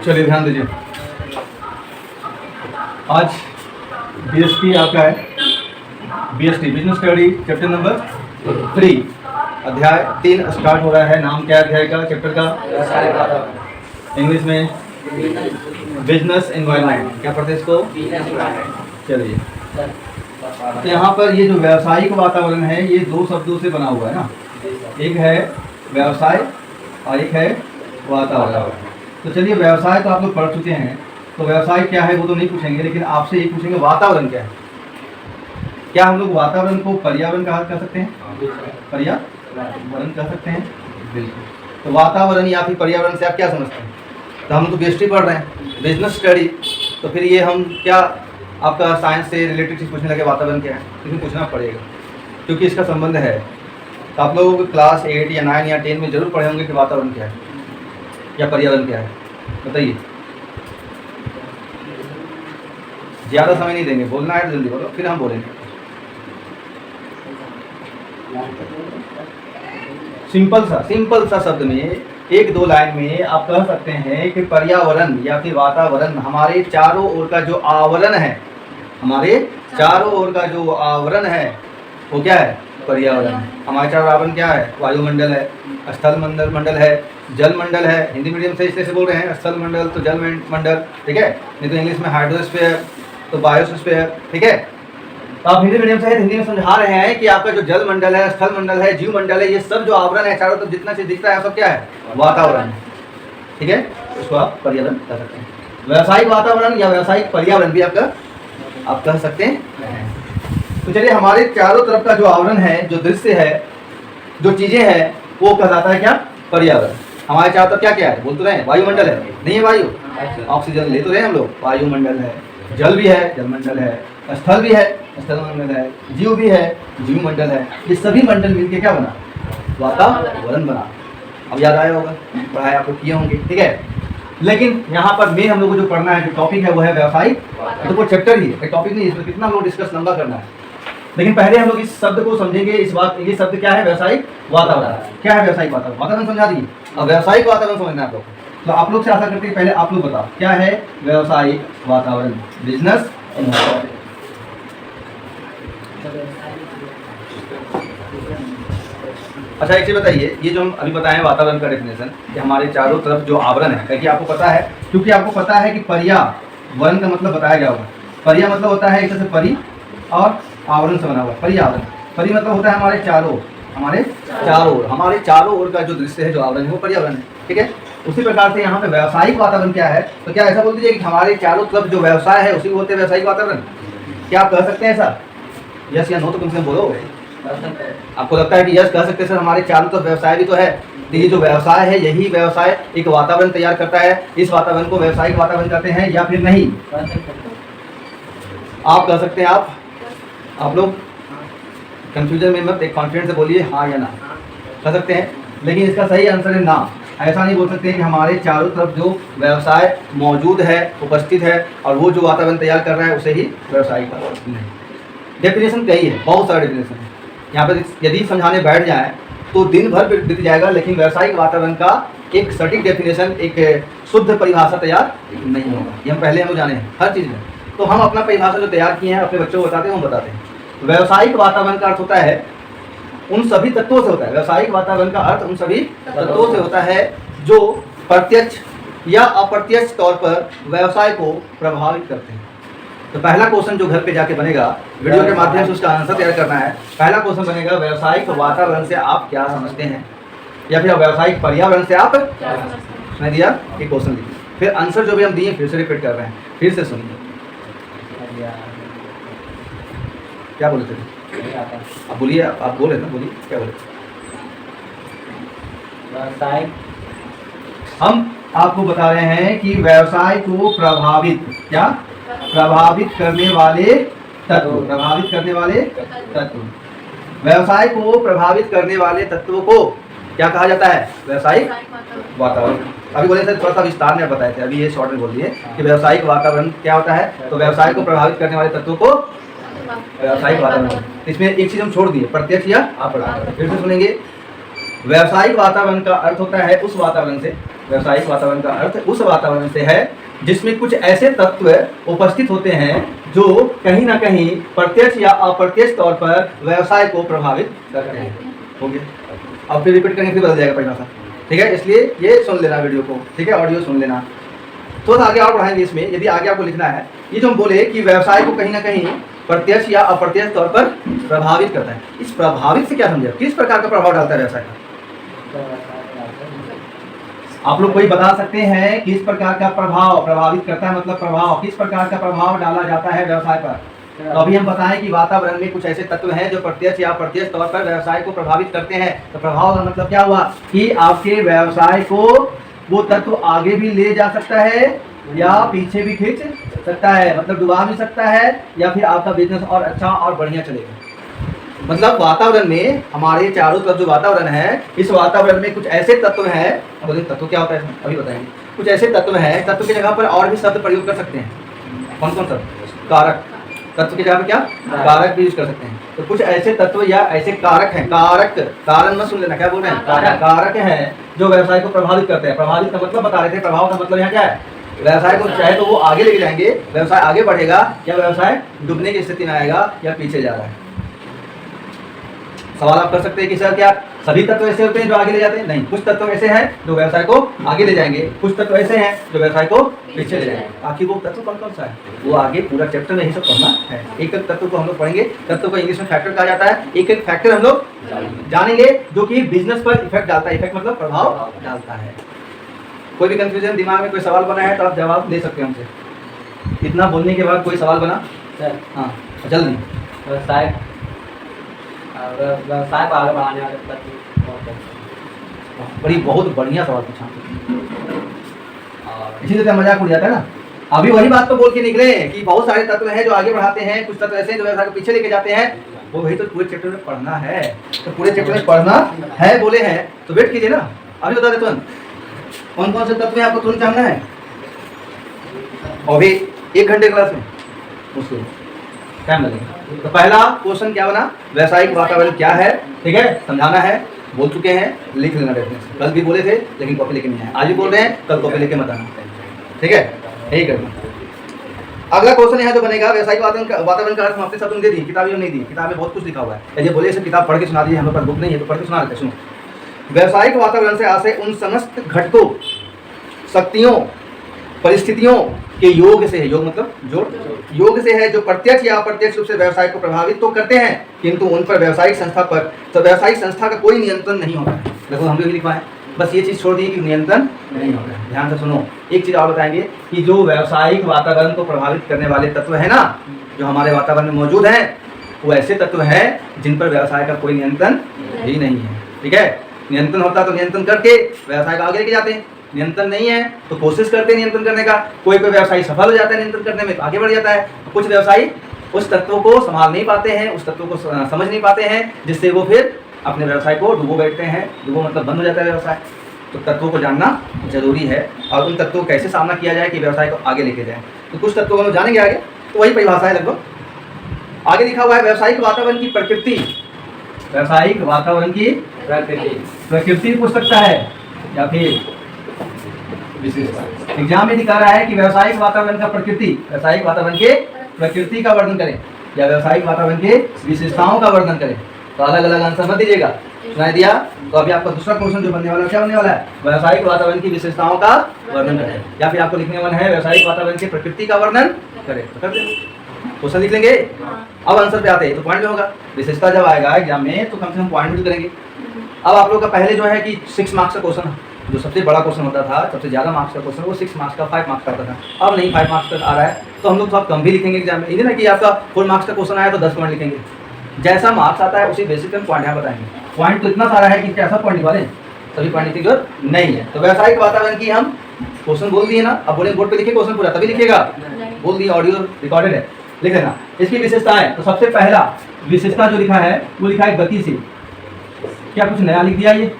चलिए ध्यान दीजिए, आज बीएसटी आपका है, BST business study chapter number 3 अध्याय 3 स्टार्ट हो रहा है। नाम क्या है अध्याय का, चैप्टर का? इंग्लिश में बिजनेस एनवायरनमेंट। क्या पढ़ते हैं इसको? चलिए, तो यहाँ पर ये जो व्यावसायिक वातावरण है ये दो शब्दों से बना हुआ है ना, एक है व्यवसाय और एक है वातावरण। तो चलिए, व्यवसाय तो आप लोग पढ़ चुके हैं, तो व्यवसाय क्या है वो तो नहीं पूछेंगे, लेकिन आपसे ये पूछेंगे वातावरण क्या है। क्या हम लोग वातावरण को पर्यावरण कह सकते हैं? पर्यावरण कह सकते हैं, बिल्कुल। तो वातावरण या फिर पर्यावरण से आप क्या समझते हैं? तो हम लोग तो बीएसटी पढ़ रहे हैं, बिजनेस स्टडी, तो फिर ये हम क्या आपका साइंस से रिलेटेड चीज़ पूछने लगे वातावरण क्या है, लेकिन पूछना पड़ेगा क्योंकि इसका संबंध है। तो आप लोग क्लास 8 या 9 या 10 में जरूर पढ़े होंगे कि वातावरण क्या है या पर्यावरण क्या है, बताइए। ज़्यादा समय नहीं देंगे, बोलना है तो जल्दी बोलो, फिर हम बोलेंगे। सिंपल सा शब्द में 1-2 लाइन में आप कह सकते हैं कि पर्यावरण या फिर वातावरण हमारे चारों ओर का जो आवरण है, हमारे चारों ओर का जो आवरण है वो क्या है? पर्यावरण है। हमारे चारों आवरण क्या है? वायुमंडल है, स्थल मंडल है, जल मंडल है। हिंदी मीडियम से इसलिए से बोल रहे हैं स्थल मंडल तो जल मंडल, ठीक है, नहीं तो इंग्लिश में हाइड्रोस्फीयर तो बायोस्फीयर, ठीक है। तो आप हिंदी मीडियम से हिंदी में समझा रहे हैं कि आपका जो जल मंडल है, स्थल मंडल है, जीव मंडल है, ये सब जो आवरण है चारों तरफ जितना चीज दिखता है सब क्या है? वातावरण है, ठीक है। उसको आप पर्यावरण कह सकते हैं। व्यावसायिक वातावरण या व्यावसायिक पर्यावरण भी आप कह सकते हैं। तो चलिए, हमारे चारों तरफ का जो आवरण है, जो दृश्य है, जो चीजें हैं, वो कहलाता है क्या? पर्यावरण। हमारे चारों तरफ क्या क्या है? बोल तो रहे हैं वायुमंडल है, नहीं है वायु, ऑक्सीजन ले तो रहे हैं हम लोग, वायुमंडल है, जल भी है, जलमंडल है, स्थल भी है, स्थल मंडल है, जीव भी है, जीव मंडल है। ये सभी मंडल मिलके क्या बना? वातावरण बना। अब याद आया होगा, पढ़ाई आप लोग किए होंगे, ठीक है। लेकिन यहाँ पर मेन हम लोग को जो पढ़ना है, जो टॉपिक है वो है व्यवसायिक। तो कोई चैप्टर ही है, टॉपिक नहीं, इसमें कितना हम लोग डिस्कस लंबा करना है। लेकिन पहले हम लोग इस शब्द को समझेंगे। ये शब्द क्या है? व्यवसायिक वातावरण। क्या है व्यवसायिक वातावरण? वातावरण समझा दिए, अब व्यवसायिक वातावरण समझना है आप लोग। तो आप लोग से आशा करते हैं पहले आप लोग बताओ क्या है व्यवसायिक वातावरण, बिजनेस एनवायरनमेंट। अच्छा, एक चीज बताइए, ये जो हम अभी बताएं वातावरण का डेफिनेशन, कि हमारे चारों तरफ जो आवरण है, क्योंकि आपको पता है, कि पर्यावरण का मतलब बताया गया होगा। पर्या मतलब होता है एक तरह से परि और आवरण से बना हुआ। पर्यावरण, परि मतलब होता है हमारे चारों ओर का जो दृश्य है, जो आवरण है, वो पर्यावरण है, ठीक है। उसी प्रकार से यहाँ पे व्यावसायिक वातावरण क्या है? तो क्या ऐसा बोल दीजिए कि हमारे चारों तरफ जो व्यवसाय है उसी को बोलते हैं व्यावसायिक वातावरण। क्या आप कह सकते हैं ऐसा? यस या नो तो कम से कम बोलो। आपको लगता है कि यस कह सकते हैं सर, हमारे चारों तरफ व्यवसाय भी तो है, तो ये जो व्यवसाय है यही व्यवसाय एक वातावरण तैयार करता है, इस वातावरण को व्यावसायिक वातावरण कहते हैं, या फिर नहीं? आप कह सकते हैं। आप लोग कंफ्यूजन में मत, एक कॉन्फिडेंस से बोलिए हाँ या ना, कह सकते हैं। लेकिन इसका सही आंसर है ना। ऐसा नहीं बोल सकते कि हमारे चारों तरफ जो व्यवसाय मौजूद है, उपस्थित है, और वो जो वातावरण तैयार कर रहा है उसे ही व्यवसायिक वातावरण। डेफिनेशन कई है, बहुत सारा डेफिनेशन है। यहाँ पर यदि समझाने बैठ जाए तो दिन भर बीत जाएगा, लेकिन व्यवसायिक वातावरण का एक सटीक डेफिनेशन, एक शुद्ध परिभाषा तैयार नहीं होगा। ये हम पहले जाने हैं हर चीज़ में। तो हम अपना परिभाषा जो तैयार किए हैं अपने बच्चों को बताते हैं, हम बताते हैं। व्यवसायिक वातावरण का अर्थ होता है उन सभी तत्वों से होता है। व्यावसायिक वातावरण का अर्थ उन सभी तत्वों से होता है जो प्रत्यक्ष या अप्रत्यक्ष तौर पर व्यवसाय को प्रभावित करते हैं। तो पहला क्वेश्चन जो घर पे जाके बनेगा, वीडियो के माध्यम से उसका आंसर तैयार करना है। पहला क्वेश्चन बनेगा, व्यावसायिक वातावरण से आप क्या समझते हैं, या फिर व्यावसायिक पर्यावरण से आप क्या समझते हैं। दिया ये क्वेश्चन लिखिए, फिर आंसर जो भी हम दिए फिर से रिपीट कर रहे हैं, फिर से सुनिए। क्या बोले थे आप? बोलिए, आप बोले ना, बोलिए क्या बोले? व्यवसाय, हम आपको बता रहे हैं कि व्यवसाय को प्रभावित करने वाले तत्व, व्यवसाय को प्रभावित करने वाले तत्वों को क्या कहा जाता है? व्यवसायिक वातावरण। अभी बोले सर, थोड़ा सा विस्तार में बताए थे, अभी ये शॉर्ट में बोल दिए कि व्यवसायिक वातावरण क्या होता है। तो व्यवसाय को प्रभावित करने वाले तत्वों को व्यवसायिक वातावरण। इसमें एक चीज हम छोड़ दिए, प्रत्यक्ष या अप्रत्यक्ष। फिर से सुनेंगे, व्यावसायिक वातावरण का अर्थ होता है उस वातावरण से व्यावसायिक वातावरण का अर्थ उस वातावरण से है जिसमें कुछ ऐसे तत्व उपस्थित होते हैं जो कहीं ना कहीं प्रत्यक्ष या अप्रत्यक्ष तौर पर व्यवसाय को प्रभावित करते हैं। हो गया। अब फिर रिपीट करेंगे, फिर बदल जाएगा परिभाषा। ठीक है, इसलिए ये सुन लेना वीडियो को, ठीक है, ऑडियो सुन लेना। थोड़ा आगे और बढ़ाएंगे इसमें, यदि आगे आपको लिखना है। ये जो हम बोले कि व्यवसाय को कहीं ना कहीं प्रत्यक्ष या अप्रत्यक्ष तौर पर प्रभावित करता है, इस प्रभावित से क्या समझे, किस प्रकार का प्रभाव डालता है व्यवसाय का? आप लोग कोई बता सकते हैं किस प्रकार का प्रभाव प्रभावित करता है, मतलब प्रभाव, किस प्रकार का प्रभाव डाला जाता है व्यवसाय पर? तो अभी हम बताएं कि वातावरण में कुछ ऐसे तत्व हैं जो प्रत्यक्ष या अप्रत्यक्ष तौर पर व्यवसाय को प्रभावित करते हैं। तो प्रभाव का मतलब क्या हुआ कि आपके व्यवसाय को वो तत्व आगे भी ले जा सकता है या पीछे भी खींच सकता है, मतलब डुबा भी सकता है, या फिर आपका बिजनेस और अच्छा और बढ़िया चलेगा। मतलब वातावरण में हमारे चारों तरफ जो वातावरण है, इस वातावरण में कुछ ऐसे तत्व हैं। अब तत्व क्या होता है अभी बताएंगे। कुछ ऐसे तत्व हैं, तत्व की जगह पर और भी शब्द प्रयोग कर सकते हैं। कौन कौन शब्द? कारक। तत्व की जगह पर क्या? कारक भी यूज कर सकते हैं। तो कुछ ऐसे तत्व या ऐसे कारक हैं, कारक, कारण मत सुन लेना, क्या बोल रहे हैं, कारक हैं जो व्यवसाय को प्रभावित करते हैं। प्रभावित का मतलब बता रहे थे, प्रभाव का मतलब यहाँ क्या है, व्यवसाय को चाहे तो वो आगे लेके जाएंगे, व्यवसाय आगे बढ़ेगा या व्यवसाय डूबने की स्थिति में आएगा या पीछे जा रहा है। सवाल आप कर सकते हैं कि सर क्या सभी तत्व ऐसे होते हैं जो आगे ले जाते हैं? नहीं, कुछ तत्व ऐसे हैं जो व्यवसाय को आगे ले जाएंगे, कुछ तत्व ऐसे हैं जो व्यवसाय को पीछे ले जाएंगे। आखिर वो तत्व कौन कौन सा है, वो आगे पूरा चैप्टर में ही सब पढ़ना है। एक एक तत्व को हम लोग पढ़ेंगे। तत्व को इंग्लिश में फैक्टर कहा जाता है। एक एक फैक्टर हम लोग जानेंगे जो कि बिजनेस पर इफेक्ट डालता है। इफेक्ट मतलब प्रभाव डालता है। कोई भी कंफ्यूजन दिमाग में कोई सवाल बना है तो आप जवाब ले सकते हैं हमसे। इतना बोलने के बाद कोई सवाल बना? हाँ जल्दी। व्यवसाय को आगे बढ़ाने वाले बड़ी बहुत बढ़िया सवाल पूछा। इसी तरह मजाक उड़ जाता है ना। अभी वही बात तो बोल के निकले कि बहुत सारे तत्व हैं जो आगे बढ़ाते हैं, कुछ तत्व ऐसे हैं जो व्यवसाय को पीछे लेके जाते हैं। वो वही तो पूरे चैप्टर में पढ़ना है। तो पूरे चैप्टर में पढ़ना है बोले हैं तो वेट कीजिए ना। अभी बता दे तुरंत कौन कौन से तत्व आपको तुरंत जानना है। अभी 1 घंटे क्लास में उसको टाइम लगेगा। तो पहला क्वेश्चन क्या बना, व्यवसायिक वातावरण क्या है, ठीक है, समझाना है। बोल चुके हैं, लिख लेना डेफिनेशन। कल भी बोले थे लेकिन कॉपी लेके नहीं आए, आज भी बोल रहे हैं, कल कॉपी लेके मत आना, ठीक है, यही करना। अगला क्वेश्चन यहाँ जो बनेगा, व्यवसायिक वातावरण का अर्थ आपने सब दे दी, किताब नहीं दी, किताब में बहुत कुछ लिखा हुआ है। ये बोले किताब पढ़ के सुना दी, हमारे पास बुक नहीं है तो पढ़ के सुना देते। सुनो, व्यवसायिक वातावरण से आशय उन समस्त घटकों, शक्तियों, परिस्थितियों के योग से है। योग मतलब जोड़, योग से है जो प्रत्यक्ष या अप्रत्यक्ष रूप से व्यवसाय को प्रभावित तो करते हैं, किंतु उन पर व्यावसायिक संस्था पर तो व्यावसायिक संस्था का कोई नियंत्रण नहीं होता है। देखो हम भी लिखवा है, बस ये चीज़ छोड़ दी कि नियंत्रण नहीं होता है। ध्यान से सुनो, एक चीज़ और बताएंगे कि जो व्यावसायिक वातावरण को प्रभावित करने वाले तत्व है ना, जो हमारे वातावरण में मौजूद हैं, वो ऐसे तत्व हैं जिन पर व्यवसाय का कोई नियंत्रण ही नहीं है, ठीक है। नियंत्रण होता तो नियंत्रण करके व्यवसाय को आगे लेके जाते हैं। नियंत्रण नहीं है तो कोशिश करते हैं नियंत्रण करने का। कोई व्यवसायी सफल हो जाता है नियंत्रण करने में तो आगे बढ़ जाता है। कुछ व्यवसायी उस तत्वों को संभाल नहीं पाते हैं, उस तत्वों को समझ नहीं पाते हैं, जिससे वो फिर अपने व्यवसाय को डुबो बैठते हैं। डुबो मतलब बंद हो जाता है व्यवसाय। तो तत्वों को जानना जरूरी है और उन तत्वों को कैसे सामना किया जाए कि व्यवसाय को आगे लेके जाए। तो कुछ तत्वों को हम जानेंगे आगे, तो वही परिभाषा है लगभग। आगे लिखा हुआ है व्यावसायिक वातावरण की प्रकृति। व्यावसायिक वातावरण की प्रकृति पूछ सकता है या फिर विशेषता। एग्जाम में दिखा रहा है कि व्यावसायिक वातावरण का प्रकृति, व्यावसायिक वातावरण के प्रकृति का वर्णन करें या व्यावसायिक वातावरण के विशेषताओं का वर्णन करें। तो अलग अलग आंसर मत दीजिएगा। सुनाई दिया? तो अभी आपका दूसरा क्वेश्चन जो बनने वाला है क्या बनने वाला है, व्यावसायिक वातावरण की विशेषताओं का वर्णन करें, या फिर आपको लिखने वाला है व्यावसायिक वातावरण की प्रकृति का वर्णन करें। तो कर क्वेश्चन लिख लेंगे। अब आंसर पे आते हैं तो पॉइंट में होगा। विशेषता जब आएगा एग्जाम में तो कम से कम पॉइंट भी करेंगे। अब आप लोग का पहले जो है कि 6 मार्क्स का क्वेश्चन, जो सबसे बड़ा क्वेश्चन होता था, सबसे ज़्यादा मार्क्स का क्वेश्चन, वो 6 मार्क्स का 5 मार्क्स का होता था। अब नहीं 5 मार्क्स तक आ रहा है तो हम लोग थोड़ा कम भी लिखेंगे एग्जाम में। ये ना कि आपका 4 मार्क्स का क्वेश्चन आया तो 10 पॉइंट लिखेंगे। जैसा मार्क्स आता है उसी बेसिस पे पॉइंट यहाँ बताएंगे। पॉइंट तो इतना सारा है कि कैसा पॉइंट निकालें, सभी पॉइंट लिखने की जरूरत नहीं है। तो व्यावसायिक वातावरण की हम क्वेश्चन बोल दिए ना। अब बोले बोर्ड पे लिखे क्वेश्चन पूरा, तभी लिखिएगा। बोल दिए, ऑडियो रिकॉर्डेड है, लिख लेना। इसकी विशेषताएं, तो सबसे पहला विशेषता जो लिखा है वो लिखा है गतिशील। क्या कुछ नया लिख दिया? ये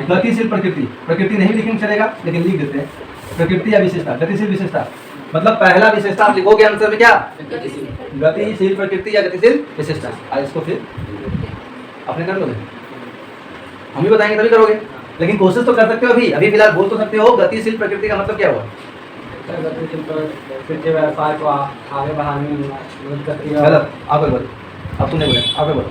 गतिशील प्रकृति। प्रकृति नहीं लिखेंगे चलेगा लेकिन लिख देते हैं प्रकृति या विशेषता। गतिशील विशेषता मतलब पहला विशेषता आप लिखोगे आंसर में क्या, गतिशील प्रकृति या गतिशील विशेषता। इसको फिर अपने कर लोगे, हम ही बताएंगे तभी करोगे। लेकिन कोशिश तो कर सकते हो अभी अभी फिलहाल बोल तो सकते हो। गतिशील प्रकृति का मतलब क्या हुआ? फिर व्यवसाय को आगे बढ़ाने में मदद करती है। गलत, आप बोलो, अब तुमने बोला, आप बोलो।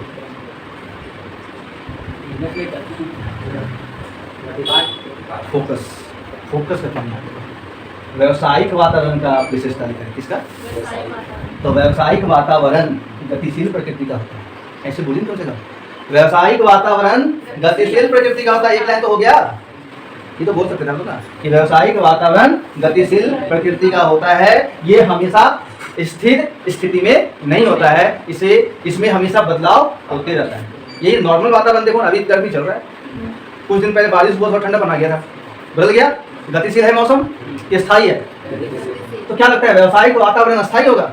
फोकस, फोकस का काम है। व्यवसायिक वातावरण का आप विशेषता लिखा है, किसका? तो व्यवसायिक वातावरण गतिशील प्रकृति का होता है, ऐसे बोलिए तो चलेगा। व्यवसायिक वातावरण गतिशील प्रकृति का होता है, एक लाइन तो हो गया। ये तो बोल सकते थे हम लोग ना कि व्यवसायिक वातावरण गतिशील प्रकृति का होता है। ये हमेशा स्थिर स्थिति में नहीं होता है, इसे इसमें हमेशा बदलाव होते रहता है। यही नॉर्मल वातावरण देखो, अभी गर्मी चल रहा है, कुछ दिन पहले बारिश हुआ, थोड़ा ठंडा बना गया था, बदल गया। गतिशील है मौसम, ये स्थायी है। तो क्या लगता है व्यवसायिक वातावरण अस्थायी होगा?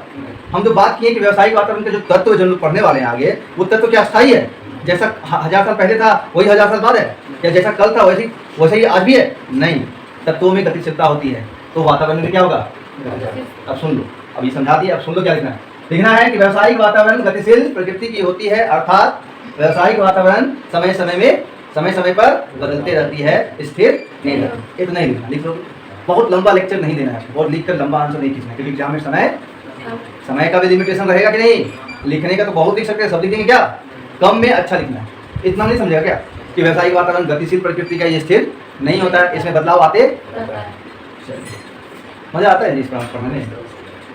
हम जो बात किए कि व्यवसायिक वातावरण के जो तत्व जो लोग पढ़ने वाले हैं आगे, वो तत्व क्या अस्थायी है? जैसा 1000 साल पहले था वही 1000 साल बाद है, या जैसा कल था वैसे ही आज भी है? नहीं, तत्वों में गतिशीलता होती है। तो वातावरण में क्या होगा? अब सुन लो, अभी समझा दिया, अब सुन लो क्या लिखना है। लिखना है कि व्यवसायिक वातावरण गतिशील प्रकृति की होती है, अर्थात व्यवसायिक वातावरण समय समय पर बदलते रहती है, स्थिर नहीं रहती। इतना ही लिखना, लिख लो। बहुत लंबा लेक्चर नहीं देना है और लिख कर लंबा आंसर नहीं खींचना, क्योंकि एग्जाम में समय का भी लिमिटेशन रहेगा कि नहीं। लिखने का तो बहुत लिख सकते हैं, सब लिख देंगे क्या? कम में अच्छा लिखना है। इतना नहीं समझेगा क्या कि व्यवसायिक वातावरण गतिशील प्रकृति का ये स्थिर नहीं होता है, इसमें बदलाव आते। मजा आता है जी इस क्लास पढ़ने?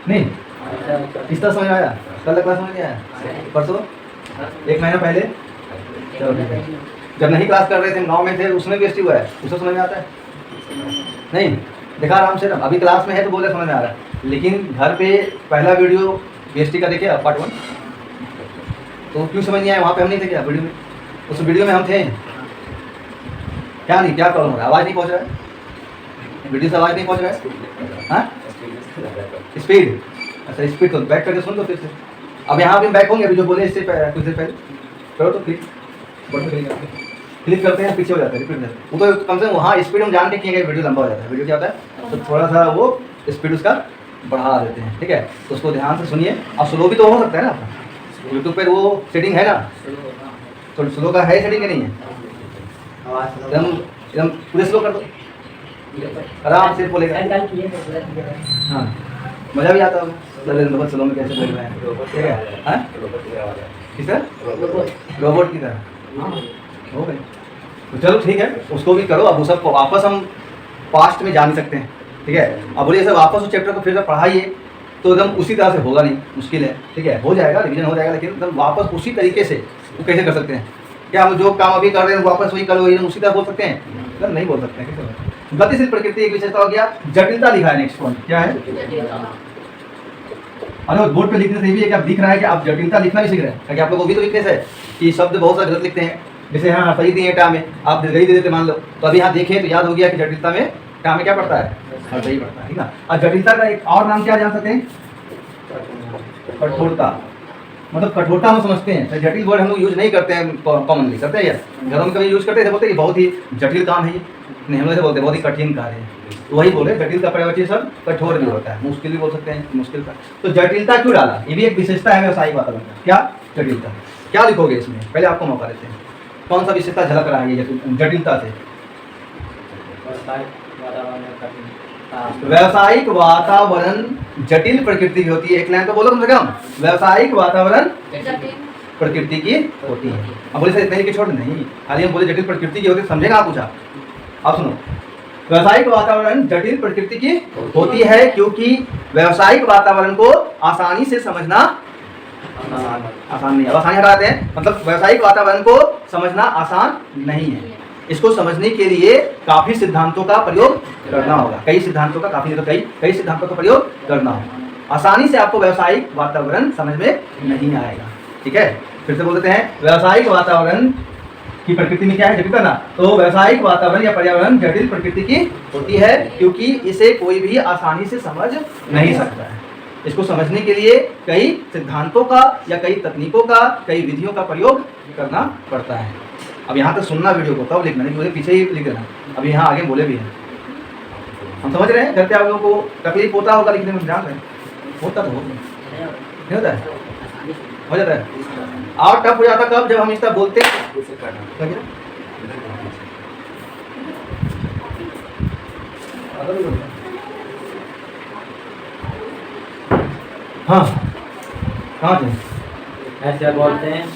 नहीं इस तरह समझ आया? कल क्लास समझ आया? परसों, एक महीना पहले? चलो ठीक है। जब नहीं क्लास कर रहे थे, गाँव में थे, उसमें भी हुआ है, उसे समझ में आता है? नहीं देखा आराम से, अभी क्लास में है तो बोले समझ में आ रहा है, लेकिन घर पे पहला वीडियो बीएसटी का देखे पार्ट 1, तो क्यों समझ नहीं आया? वहाँ पे हम नहीं थे क्या वीडियो में? उस वीडियो में हम थे क्या? नहीं, क्या प्रॉब्लम हो रहा है? आवाज़ नहीं पहुँच रहा है? वीडियो से आवाज़ नहीं पहुँच रहा है? हाँ, स्पीड, अच्छा स्पीड तो बैक करके सुन लो फिर से। अब यहाँ भी बैक होंगे, अभी जो बोले इससे कुछ देर पहले करो तो क्लिक करते हैं, पीछे हो जाता है, रिपीट जाता है। वो तो कम से कम वहाँ स्पीड हम जान के किए गए, वीडियो लंबा हो जाता है। वीडियो क्या होता है, तो थोड़ा सा वो स्पीड उसका बढ़ा देते हैं, ठीक है? तो उसको ध्यान से सुनिए। और स्लो भी तो हो सकता है ना, अपना यूट्यूब पर वो सेटिंग है ना, तो स्लो का है सेटिंग, नहीं है? एकदम एकदम पूरे स्लो कर दो, आराम से बोलेगा। हाँ, मज़ा भी आता होगा, बहुत स्लो में कैसे बोल रहे हैं, ठीक है? हाँ, किस तरह? रोबोट की तरह हो गए। तो चलो ठीक है, उसको भी करो। अब वो सब वापस हम पास्ट में जा नहीं सकते हैं, ठीक है? अब बोलिए सर वापस उस चैप्टर को फिर से पढ़ाइए, तो एकदम उसी तरह से होगा नहीं, मुश्किल है, ठीक है? हो जाएगा, रिवीजन हो जाएगा, लेकिन एकदम वापस उसी तरीके से वो कैसे कर सकते हैं? क्या हम जो काम अभी कर रहे हैं वापस वही करो, एकदम उसी तरह बोल सकते हैं? एकदम नहीं बोल सकते हैं। कैसे? गतिशील प्रकृति एक विशेषता हो गया। जटिलता लिखा है, नेक्स्ट पॉइंट क्या है? अरे बोर्ड पे लिखने से भी है कि आप दिख रहा है कि आप जटिलता लिखना भी सीख रहे हैं, ताकि आप लोग भी तो लिखने से कि शब्द बहुत सारे गलत लिखते हैं। जैसे हाँ सही दिए टा में, आप दे देते मान लो, तो अभी यहाँ देखें तो याद हो गया कि जटिलता में टा में क्या पड़ता है? हाँ सही पड़ता है, ठीक ना? और जटिलता का एक और नाम क्या जान सकते हैं? कठोरता। मतलब कठोरता हम समझते हैं, तो जटिल वर्ड हम लोग यूज नहीं करते हैं कॉमनली, करते हैं यार? घरों में कभी यूज करते हैं, बोलते हैं बहुत ही जटिल काम है ये, नहीं हम लोग ऐसे बोलते हैं बहुत ही कठिन कार्य है। तो वही बोले जटिल का पर्यायवाची सब कठोर भी होता है, मुश्किल भी बोल सकते हैं, मुश्किल का। तो जटिलता क्यों डाला? ये भी एक विशेषता है व्यवसायिक वातावरण का। क्या जटिलता? क्या लिखोगे इसमें? पहले आपको मौका देते हैं, कौन सा विशेषता झलक रहा है ये जटिलता से? व्यवसायिक वातावरण जटिल प्रकृति की होती है। एक लाइन तो बोलो कम से कम, व्यवसायिक वातावरण प्रकृति की होती है। अब बोले सर इतने लिखे छोड़, नहीं खाली हम बोले जटिल प्रकृति की होती है, समझेगा आप? पूछा आप सुनो, व्यवसायिक वातावरण जटिल प्रकृति की होती है क्योंकि व्यवसायिक वातावरण को आसानी से समझना आसान नहीं है। आसानी हटाते हैं, मतलब व्यवसायिक वातावरण को समझना आसान नहीं है। इसको समझने के लिए काफी सिद्धांतों का प्रयोग करना होगा, कई सिद्धांतों का, काफी नहीं तो कई सिद्धांतों का प्रयोग करना होगा। आसानी से आपको व्यवसायिक वातावरण समझ में नहीं आएगा, ठीक है? फिर से बोलते हैं, व्यवसायिक वातावरण की प्रकृति में क्या है? जटिलता ना। तो व्यवसायिक वातावरण या पर्यावरण जटिल प्रकृति की होती है क्योंकि इसे कोई भी आसानी से समझ नहीं सकता है। इसको समझने के लिए कई सिद्धांतों का या कई तकनीकों का, कई विधियों का प्रयोग करना पड़ता है। अब यहाँ तक सुनना वीडियो को, तब लिखना, नहीं मुझे पीछे ही लिख देना। अभी यहाँ आगे बोले भी हैं, हम समझ रहे हैं। घर पे आप लोगों को तकलीफ होता होगा लिखने में, जान रहे हैं? होता तो नहीं होता है, हो जाता है। और टफ हो जाता कब? जब हम इस तरह बोलते हैं। हाँ कहाँ थे? ऐसे बोलते हैं,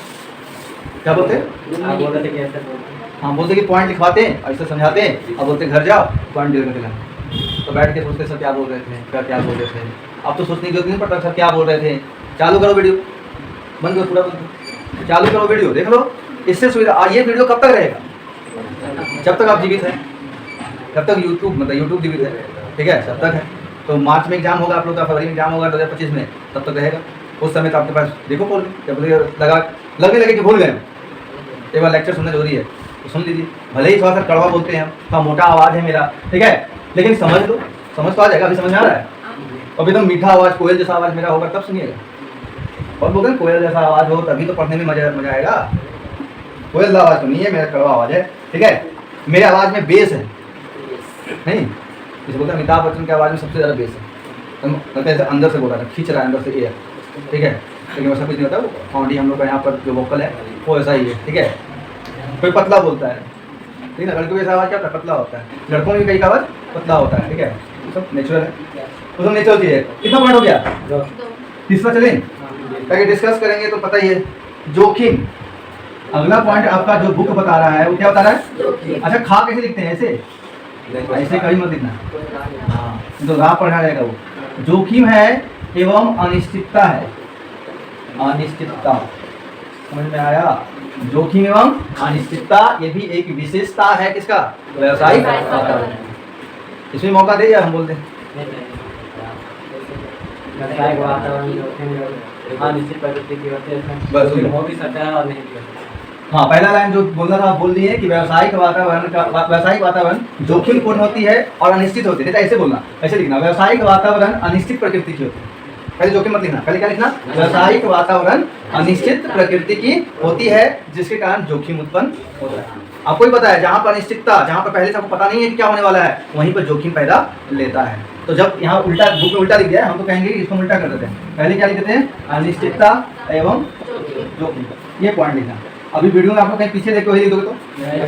क्या बोलते हैं? आप बोल रहे थे कि ऐसे बोलते हैं। हाँ बोलते कि पॉइंट लिखवाते हैं, ऐसे समझाते हैं, अब बोलते घर जाओ पॉइंट दे करके लाओ। तो बैठ के सोचते सर क्या बोल रहे थे, क्या बोल रहे थे। अब तो सोचने की जरूरत नहीं पड़ता सर क्या बोल रहे थे। चालू करो वीडियो, बंद करो, पूरा बंद करो, चालू करो वीडियो, देख लो। इससे सुविधा। और ये वीडियो कब तक रहेगा? जब तक आप जीवित हैं, जब तक यूट्यूब जीवित है, ठीक है, तब तक है। तो मार्च में एग्जाम होगा आप लोग का, फरवरी में एग्जाम होगा 2025 में, तब तक रहेगा। उस समय तो आपके पास देखो खोल के, जब लगने लगे कि भूल गए, एक बार लेक्चर सुनना जरूरी है तो सुन लीजिए। भले ही थोड़ा सा कड़वा बोलते हैं हम, थोड़ा मोटा आवाज़ है मेरा, ठीक है, लेकिन समझ लो, समझ तो आ जाएगा। अभी समझ में आ रहा है? अभी तो मीठा आवाज़, कोयल जैसा आवाज़ मेरा होगा तब सुनिएगा। और बोलते हैं कोयल जैसा आवाज़ हो तभी तो पढ़ने में मजा आएगा। कोयल आवाज़ तो नहीं है, मेरा कड़वा आवाज़ है, ठीक है। मेरे आवाज़ में बेस है, नहीं जैसे बोलते हैं अमिताभ बच्चन की आवाज़ में सबसे ज़्यादा बेस है, मतलब ऐसे अंदर से बोला था, खींच रहा है अंदर से एयर, ठीक है। लेकिन वैसा कुछ नहीं होता। वो फाउंडी हम लोग का यहाँ पर जो वोकल है वो ऐसा ही है, ठीक है। कोई पतला बोलता है, ठीक है ना, लड़कों की आवाज़ क्या होता है? पतला होता है। लड़कों की कई का आवाज़ पतला होता है, ठीक है। वो सब नेचुरल है, वो सब नेचुरल चीज़ है। कितना पॉइंट हो गया? तीसरा चलें ताकि डिस्कस करेंगे तो पता ही है। जोखिम, अगला पॉइंट आपका जो बुक बता रहा है वो क्या बता रहा है? अच्छा, खा कैसे लिखते हैं? ऐसे कभी मत लिखना, हाँ तो राह पढ़ा जाएगा वो। जोखिम है एवं अनिश्चितता है, अनिश्चितता, समझ में आया? जोखिम एवं अनिश्चितता ये भी एक विशेषता है किसका? व्यावसायिक वातावरण। इसमें मौका दे या हम बोल दें? व्यवसायिक वातावरण जोखिम अनिश्चित प्रकृति की होती है, बस हो भी सकता है और नहीं भी हो सकता। हाँ, पहला लाइन जो बोलना था आप बोल दिए कि व्यावसायिक वातावरण जोखिमपूर्ण होती है और अनिश्चित होती है। ऐसे बोलना, ऐसे लिखना, व्यावसायिक वातावरण अनिश्चित प्रकृति की होती है। पहले जोखिम मत लिखना, पहले क्या लिखना? व्यावसायिक वातावरण अनिश्चित प्रकृति की होती है जिसके कारण जोखिम उत्पन्न होता है। आपको ही पता है जहाँ पर अनिश्चितता, जहाँ पर पहले से आपको पता नहीं है कि क्या होने वाला है, वहीं पर जोखिम पैदा लेता है। तो जब यहाँ उल्टा बुक में उल्टा लिख दिया है, हम तो कहेंगे इसको उल्टा कर देते हैं। पहले क्या लिख देते हैं? अनिश्चितता एवं जोखिम, ये पॉइंट लिखना। अभी वीडियो में आपको कहीं पीछे देख के वही लिख दोगे तो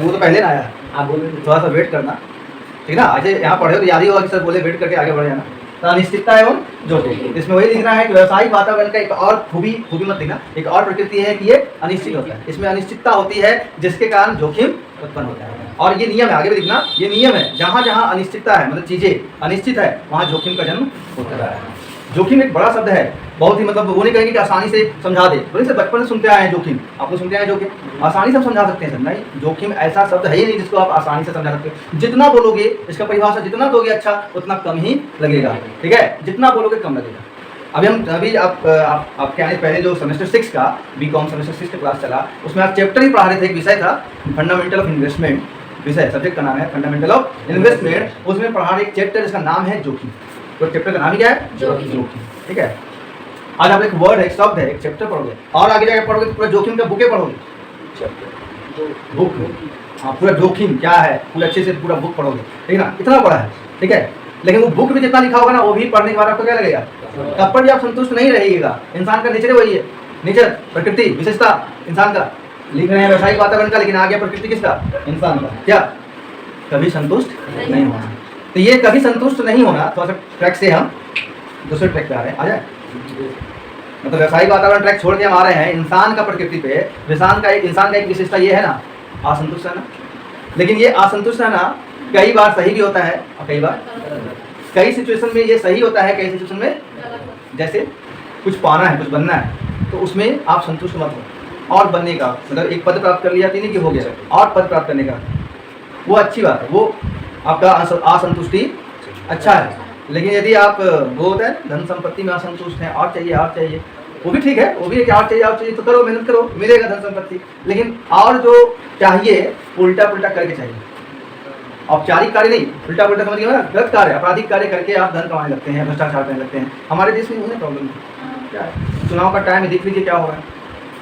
वो तो पहले ना आया, आप बोलो थोड़ा सा वेट करना, ठीक ना। आज यहाँ पढ़े तो याद ही होगा कि सर बोले वेट करके आगे बढ़ जाना। तो अनिश्चितता एवं जोखिम, इसमें वही लिखना है कि व्यावसायिक वातावरण का एक और खूबी मत लिखना, एक और प्रकृति है कि ये अनिश्चित होता है। इसमें अनिश्चितता होती है जिसके कारण जोखिम उत्पन्न होता है। और ये नियम है, आगे भी लिखना, ये नियम है, जहाँ जहाँ अनिश्चितता है, मतलब चीजें अनिश्चित है, वहाँ जोखिम का जन्म होता है। जोखिम एक बड़ा शब्द है, बहुत ही, मतलब वो नहीं कहेंगे कि आसानी से समझा दे। बोले सर बचपन से सुनते आए हैं जोखिम, आप लोग सुनते आए जोखिम, आसानी से समझा सकते हैं सर? नहीं, जोखिम ऐसा शब्द है ही नहीं जिसको आप आसानी से समझा सकते हो। जितना बोलोगे, इसका परिभाषा जितना दोगे अच्छा, उतना कम ही लगेगा, ठीक है। जितना बोलोगे कम लगेगा। अभी आप क्या है, पहले जो सेमेस्टर 6 का बीकॉम सेमेस्टर 6 का क्लास चला, उसमें आप चैप्टर ही पढ़ा रहे थे। एक विषय था फंडामेंटल ऑफ इन्वेस्टमेंट, विषय सब्जेक्ट का नाम है फंडामेंटल ऑफ इन्वेस्टमेंट। उसमें पढ़ा रहे एक चैप्टर जिसका नाम है जोखिम। तो चैप्टर का नाम ही क्या है? जोखिम, ठीक है। आज आप एक वर्ड है, एक शब्द है, एक चैप्टर पढ़ोगे, और आगे जाकर पढ़ोगे तो पूरा जोखिम का बुके पढ़ोगे, बुक, हाँ पूरा जोखिम क्या है पूरा अच्छे से पूरा बुक पढ़ोगे, ठीक है ना। इतना बड़ा है, ठीक है। लेकिन वो बुक में जितना लिखा होगा ना, वो भी पढ़ने के बाद आपको क्या लगेगा? तब पर भी आप संतुष्ट नहीं रहिएगा। इंसान का नेचर वही है, नेचर, प्रकृति, विशेषता इंसान का। लिख रहे हैं व्यावसायिक वातावरण का, लेकिन आगे प्रकृति किसका? इंसान का। क्या? कभी संतुष्ट नहीं होना। तो ये कभी संतुष्ट नहीं होना, थोड़ा सा ट्रैक से हम दूसरे ट्रैक पे आ रहे हैं, आ जाए। मतलब व्यावसायिक वातावरण ट्रैक छोड़ के हम आ रहे हैं इंसान का प्रकृति पे। इंसान का एक विशेषता ये है ना, असंतुष्ट रहना। लेकिन ये असंतुष्ट रहना कई बार सही भी होता है और कई बार, कई सिचुएशन में ये सही होता है, कई सिचुएशन में, जैसे कुछ पाना है, कुछ बनना है, तो उसमें आप संतुष्ट मत हो। और बनने का मतलब एक पद प्राप्त कर लिया, नहीं कि हो गया, और पद प्राप्त करने का वो अच्छी बात है, वो आपका असंतुष्टि अच्छा है। लेकिन यदि आप वो होता है धन संपत्ति में असंतुष्ट हैं, और चाहिए, वो भी ठीक है, वो भी है कि और चाहिए तो करो, मेहनत करो, मिलेगा धन संपत्ति। लेकिन और जो चाहिए उल्टा पुल्टा करके चाहिए, औपचारिक कार्य नहीं, उल्टा पुल्टा समझिए ना, गलत कार्य, आपराधिक कार्य करके आप धन कमाने लगते हैं, भ्रष्टाचार करने लगते हैं। हमारे देश में वही प्रॉब्लम क्या है। चुनाव का टाइम देख लीजिए क्या हो रहा है।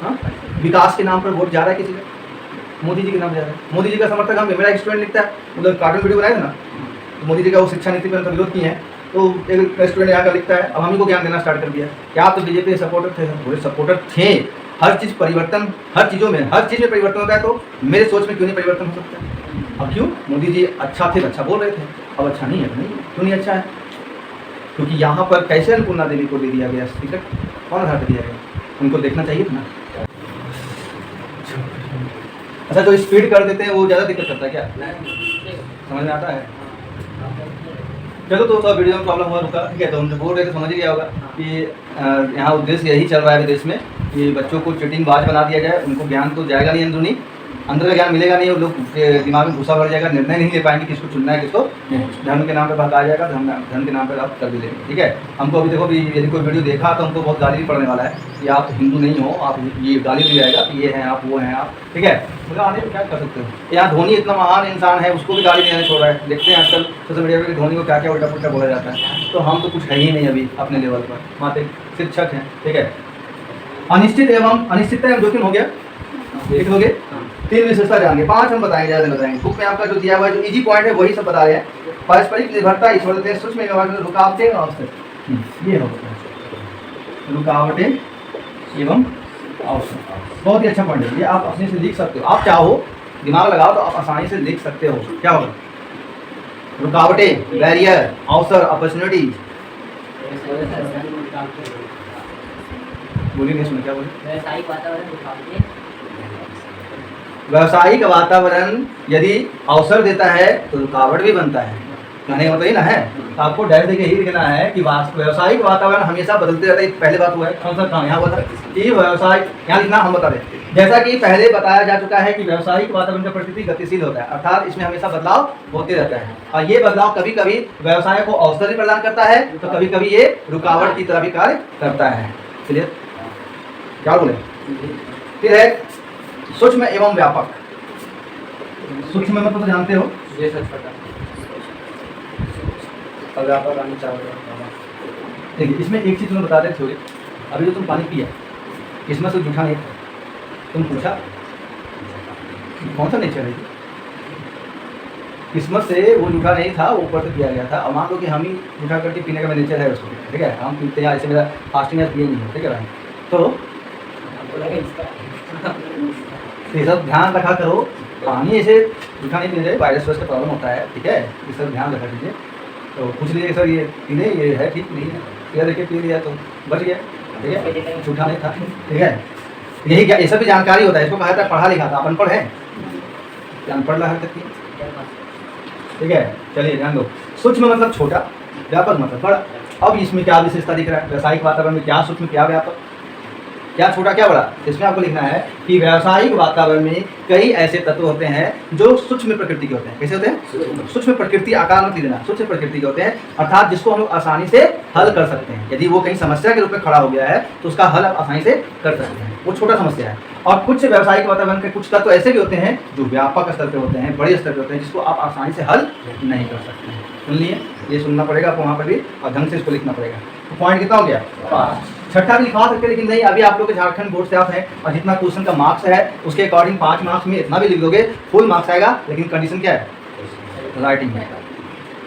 हाँ, विकास के नाम पर वोट जा रहा है किसी का, मोदी जी के नाम जा रहा है। मोदी जी का समर्थक हम, मेरा एक स्टूडेंट लिखता है, मतलब कार्टून वीडियो बनाए थे ना, मोदी जी का वो शिक्षा नीति पर विरोध किए हैं, तो एक स्टूडेंट यहाँ का लिखता है, अब हम ही को ज्ञान देना स्टार्ट कर दिया कि आप तो बीजेपी के सपोर्टर थे। पूरे सपोर्टर थे, हर चीज़ परिवर्तन, हर चीज़ में परिवर्तन होता है, तो मेरे सोच में क्यों नहीं परिवर्तन हो सकता? अब क्यों? मोदी जी अच्छा थे, अच्छा बोल रहे थे, अब अच्छा नहीं है नहीं, क्यों नहीं अच्छा है? क्योंकि यहाँ पर कैसे अन्नपूर्णा देवी को दे दिया गया टिकट, कौन हटा दिया गया? उनको देखना चाहिए था ना। अच्छा, तो स्पीड कर देते हैं वो ज़्यादा दिक्कत करता है क्या? समझ में आता है? चलो, तो वीडियो में प्रॉब्लम हुआ रुका, ठीक है। तो हमने बोल रहे थे, समझ ही गया होगा कि यहाँ उद्देश्य यही चल रहा है विदेश में कि बच्चों को चीटिंग बाज बना दिया जाए। उनको ज्ञान तो जाएगा नहीं अंदरूनी, अंदर का ज्ञान मिलेगा नहीं, वो लोग के दिमाग में घुसा भर जाएगा, निर्णय नहीं ले पाएंगे किसको चुनना है किसको नहीं। धर्म के नाम पे भटकाया जाएगा, धर्म के नाम पे आप कर भी लेंगे, ठीक है। हमको अभी देखो, यदि कोई वीडियो देखा तो हमको बहुत गाली भी पड़ने वाला है कि आप हिंदू नहीं हो, आप ये गाली भी जाएगा कि ये हैं आप, वो हैं आप, ठीक है। मतलब आने क्या कर सकते हो? यहाँ धोनी इतना महान इंसान है, उसको भी गाली देना छोड़ रहा है। देखते हैं आजकल सोशल मीडिया पर धोनी को क्या क्या उल्टा पुल्टा बोला जाता है। तो हम तो कुछ है ही नहीं अभी अपने लेवल पर, मात्र शिक्षक हैं, ठीक है। अनिश्चित एवं अनिश्चितता एवं जोखिम हो गया, देख लोगे। 3 विशेषता जानेंगे, 5 हम बताएंगे, ज़्यादा बताएंगे। बुक में आपका जो दिया हुआ है, जो इजी पॉइंट है वही सब बता रहे हैं। पारस्परिक निर्भरता, ईश्वर सूक्ष्म रुकावटें एवं अवसर, ये होता है रुकावटें एवं अवसर। बहुत ही अच्छा पॉइंट है ये, आप आसानी से लिख सकते हो। आप चाहो दिमाग लगाओ तो आप आसानी से लिख सकते हो। क्या होगा? रुकावटें, बैरियर, अवसर, अपॉर्चुनिटीज। बोलिए, नहीं सुना क्या बोले? व्यवसायिक वातावरण रुकावटें, व्यावसायिक वातावरण यदि अवसर देता है तो रुकावट भी बनता है। कहने का मतलब ही ना है। तो आपको डायरेक्ट देखिए यही लिखना है कि व्यावसायिक वातावरण हमेशा बदलते रहता है। पहले बात हुआ है कौन सा काम यहाँ हुआ था कि व्यवसाय, यहाँ लिखना हम बता दें, जैसा कि पहले बताया जा चुका है कि व्यावसायिक वातावरण का प्रकृति गतिशील होता है, अर्थात इसमें हमेशा बदलाव होते रहता है। और ये बदलाव कभी कभी व्यवसाय को अवसर भी प्रदान करता है, तो कभी कभी ये रुकावट की तरह भी कार्य करता है। चलिए क्या बोले? फिर है सूक्ष्म एवं व्यापक। सूक्ष्म मतलब तो जानते हो, ये सच पता और व्यापक आने चाहिए। देखिए इसमें एक चीज़ तुम्हें बता दें थोड़ी। अभी जो तुम पानी पिया इसमें से जूठा नहीं, तुम पूछा कौन सा नेचर है? किस्मत से वो जूठा नहीं था, वो ऊपर से पिया गया था। और मान लो कि हम ही जूठा करके पीने का मेरा नेचर है उसको, ठीक है। हम पीते हैं, ऐसे मेरा फास्टिंग पिए नहीं है, ठीक है। तो ये सब ध्यान रखा करो, पानी ऐसे जूठा नहीं पीना चाहिए, वायरस का प्रॉब्लम होता है, ठीक है। ये सब ध्यान रखा कीजिए। तो पूछ लीजिए सर ये पीने ये है ठीक नहीं है, या देखिए पी लिया तो बच गया, ठीक है, जूठा नहीं था, ठीक है। यही क्या, ये सब भी जानकारी होता है। इसको कहा था पढ़ा लिखा था, अपन पढ़ है अनपढ़ ला हरकत की, ठीक है। चलिए ध्यान दो। सूक्ष्म मतलब छोटा, व्यापक मतलब बड़ा। अब इसमें क्या विशेषता दिख रहा है? व्यावसायिक वातावरण में क्या सूक्ष्म क्या व्यापक, क्या छोटा क्या बड़ा? इसमें आपको लिखना है कि व्यावसायिक वातावरण में कई ऐसे तत्व होते हैं जो सूक्ष्म प्रकृति के होते हैं। कैसे होते हैं? सूक्ष्म प्रकृति, आकार मत लेना, सूक्ष्म प्रकृति के होते हैं, अर्थात जिसको हम लोग आसानी से हल कर सकते हैं। यदि वो कहीं समस्या के रूप में खड़ा हो गया है तो उसका हल आप आसानी से कर सकते हैं, वो छोटा समस्या है। और कुछ व्यावसायिक वातावरण के कुछ तत्व ऐसे भी होते हैं जो व्यापक स्तर पर होते हैं, बड़े स्तर पर होते हैं, जिसको आप आसानी से हल नहीं कर सकते हैं। सुन लिए, ये सुनना पड़ेगा आपको वहाँ पर भी, और ढंग से इसको लिखना पड़ेगा। तो पॉइंट कितना हो गया? 5। छठा भी लिखवा सकते, लेकिन नहीं, अभी आप लोग के झारखंड बोर्ड से आप हैं और जितना क्वेश्चन का मार्क्स है उसके अकॉर्डिंग 5 मार्क्स में इतना भी लिख दोगे फुल मार्क्स आएगा। लेकिन कंडीशन क्या है? राइटिंग है,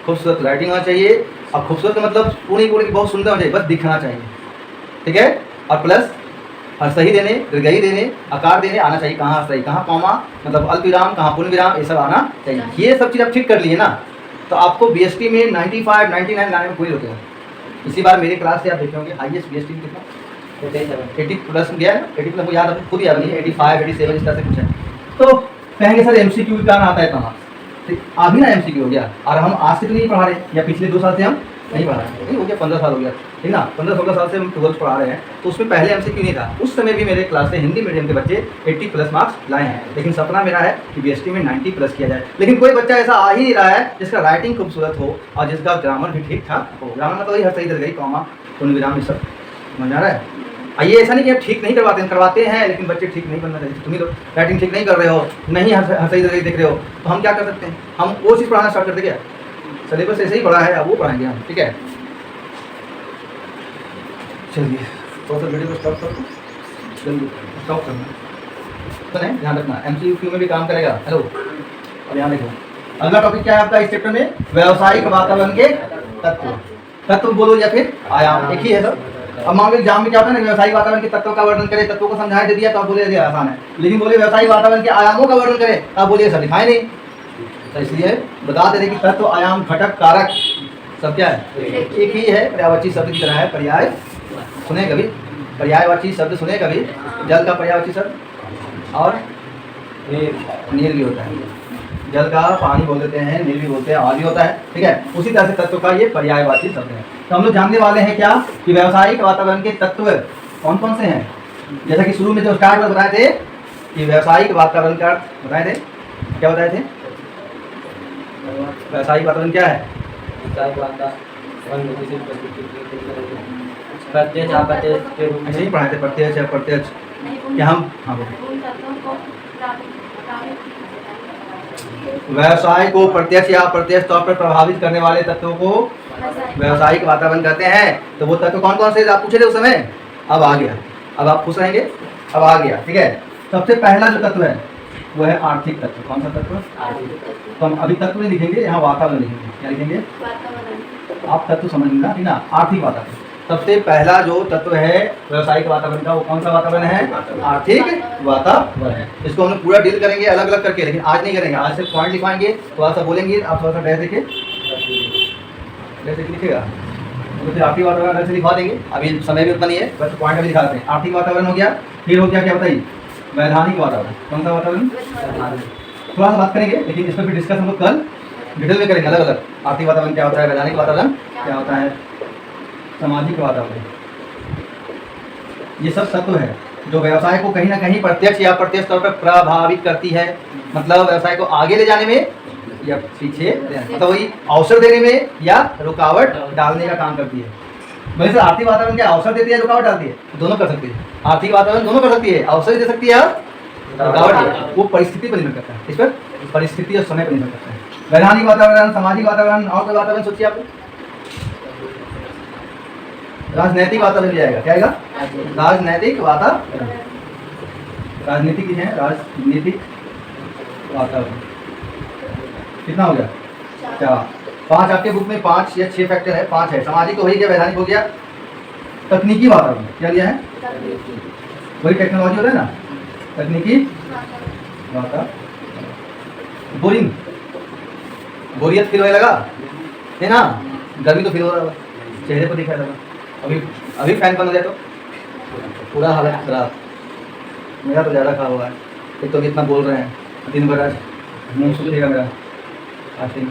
खूबसूरत राइटिंग होना चाहिए। और खूबसूरत का मतलब पूरी की बहुत सुंदर हो चाहिए, बस दिखना चाहिए, ठीक है। और प्लस सही देने, दीर्घई देने, आकार देने आना चाहिए, कहाँ सही कहाँ कॉमा, मतलब अल्प विराम कहाँ पूर्ण विराम, ये सब आना चाहिए। ये सब चीज़ आप ठीक कर लिए ना तो आपको BST में 95, 99 लाने में कोई होते हैं। इसी बार मेरी क्लास से आप देखे होंगे हाईएस्ट BST में कितना 80 प्लस गया है। 80 प्लस याद आपको खुद याद नहीं है, 85, 87 इस तरह से कुछ है। तो कहेंगे सर MCQ का आता है कहाँ? तो अभी ना MCQ हो गया, और हम आज से तो नहीं पढ़ा रहे, या पिछले 2 साल से हम नहीं पढ़ा रहे, नहीं हो गया 15 साल हो गया, ठीक ना। 15-16 साल से हम 12th पढ़ा रहे हैं, तो उसमें पहले MCQ नहीं था। उस समय भी मेरे क्लास से हिंदी मीडियम के बच्चे 80 प्लस मार्क्स लाए हैं। लेकिन सपना मेरा है कि BST में 90 प्लस किया जाए। लेकिन कोई बच्चा ऐसा आ ही नहीं रहा है जिसका राइटिंग खूबसूरत हो और जिसका ग्रामर भी ठीक ठाक हो। ग्रामर में तो वही हर सही दे गई, कॉमा पूर्ण विराम, ये सब समझ आ रहा है। ये ऐसा नहीं कि आप ठीक नहीं करवाते हैं, लेकिन बच्चे ठीक नहीं बनना चाहिए। तुम्हें लोग राइटिंग ठीक नहीं कर रहे हो, नहीं हर सही जगह देख रहे हो, तो हम क्या कर सकते हैं? हम वो चीज़ पढ़ाना स्टार्ट कर देंगे। सिलेबस ऐसे ही पढ़ा है, अब वो पढ़ाएंगे हम, ठीक है। चलिए तो वीडियो को स्टॉप कर दो, जल्दी स्टॉप करना, तो नहीं ध्यान रखना। MCQ में भी काम करेगा। हेलो, अब यहाँ देखो अगला टॉपिक क्या है आपका इस चैप्टर में? व्यावसायिक वातावरण के तत्व। तत्व बोलो या फिर आयाम, एक ही है सर। अब मान लो एग्जाम में क्या होता है ना, व्यावसायिक वातावरण के तत्वों का वर्णन करे, तत्वों को समझाए दे दिया तो आप बोले आसान है। लेकिन बोले व्यावसायिक वातावरण के आयामों का वर्णन करे, आप बोलिए सर दिखाए नहीं, तो इसलिए बता दे रहे कि तत्व, आयाम, घटक, कारक सब क्या है, एक ही है। पर्यायवाची शब्द की तरह है। पर्याय सुने कभी, पर्यायवाची शब्द सुने कभी, जल का पर्यायवाची शब्द और नीर भी होता है। जल का पानी बोल देते हैं, नीर भी बोलते हैं, और भी होता है, ठीक है। उसी तरह से तत्व का ये पर्यायवाची शब्द है। तो हम लोग जानने वाले हैं क्या कि व्यावसायिक वातावरण के तत्व कौन कौन से हैं। जैसा कि शुरू में जो स्टार्ट में बताए थे कि व्यावसायिक वातावरण का बताए थे, क्या बताए थे, व्यावसायिक वातावरण क्या है, प्रत्यक्ष अप्रत्यक्ष के रूप ऐसे ही में पढ़ाए थे, प्रत्यक्ष अप्रत्यक्ष। क्या हम, हाँ बोलो, व्यवसाय को प्रत्यक्ष या अप्रत्यक्ष तौर पर प्रभावित करने वाले तत्वों को व्यावसायिक वातावरण कहते हैं। तो वो तत्व कौन कौन से आप पूछे थे उस समय, अब आ गया, अब आप खुश रहेंगे, अब आ गया, ठीक है। सबसे पहला जो तत्व है वो है आर्थिक तत्व। कौन सा तत्व, तो हम अभी तत्व नहीं लिखेंगे, यहाँ वातावरण लिखेंगे। क्या लिखेंगे, आप तत्व समझना, ठीक ना, आर्थिक वातावरण। सबसे पहला जो तत्व है व्यावसायिक वातावरण का वो कौन सा वातावरण है, आर्थिक वातावरण। इसको हम लोग पूरा डील करेंगे अलग अलग करके, लेकिन आज नहीं करेंगे। आज सिर्फ पॉइंट लिखवाएंगे, थोड़ा सा बोलेंगे, आप थोड़ा सा ड्रेस देखिए, ड्रेस लिखिएगा, तो फिर आर्थिक वातावरण अलग से लिखवा देंगे। अभी समय भी उतना नहीं है, बस पॉइंट अभी दिखाते हैं। आर्थिक वातावरण हो गया, फिर हो गया क्या बताइए, वैधानिक वातावरण। कौन सा वातावरण, थोड़ा सा बात करेंगे, लेकिन इस पर भी डिस्कस हम लोग कल डिटेल में करेंगे अलग अलग। आर्थिक वातावरण क्या होता है, वैधानिक वातावरण क्या होता है, सामाजिक वातावरण। ये सब तत्व है जो व्यवसाय को कहीं ना कहीं प्रत्यक्ष या अप्रत्यक्ष तौर पर प्रभावित करती है। मतलब व्यवसाय को आगे ले जाने में या पीछे, मतलब वही अवसर देने में या रुकावट डालने का काम करती है। वैसे सर आर्थिक वातावरण क्या अवसर देती है, रुकावट डालती है, दोनों कर सकती है। आर्थिक वातावरण दोनों कर सकती है, अवसर दे सकती है, रुकावट। वो परिस्थिति पर निर्भर करता है, इस पर परिस्थिति और समय पर निर्भर करता है। वैधानिक वातावरण, सामाजिक वातावरण, और कोई वातावरण सोचिए आप, राजनैतिक वातावरण भी आएगा। क्या आएगा, राजनैतिक वातावरण। राजनीतिक है, राजनीतिक वातावरण। कितना हो गया, 4 5 आपके बुक में 5 या 6 फैक्टर है, 5 है। सामाजिक तो वही गया, वैधानिक हो गया। तकनीकी वातावरण क्या लिया है, वही टेक्नोलॉजी होता है ना, तकनीकी वातावरण। बोरिंग, बोरियत फील होने लगा है ना, गर्मी तो फील हो रहा है, चेहरे पर दिखाई लगा। अभी फैन बंद हो जाए तो पूरा हालत खराब। मेरा तो ज़्यादा खराब हुआ है, एक तो कितना बोल रहे हैं दिन भर, आज मुँह सूखेगा मेरा। आई थिंक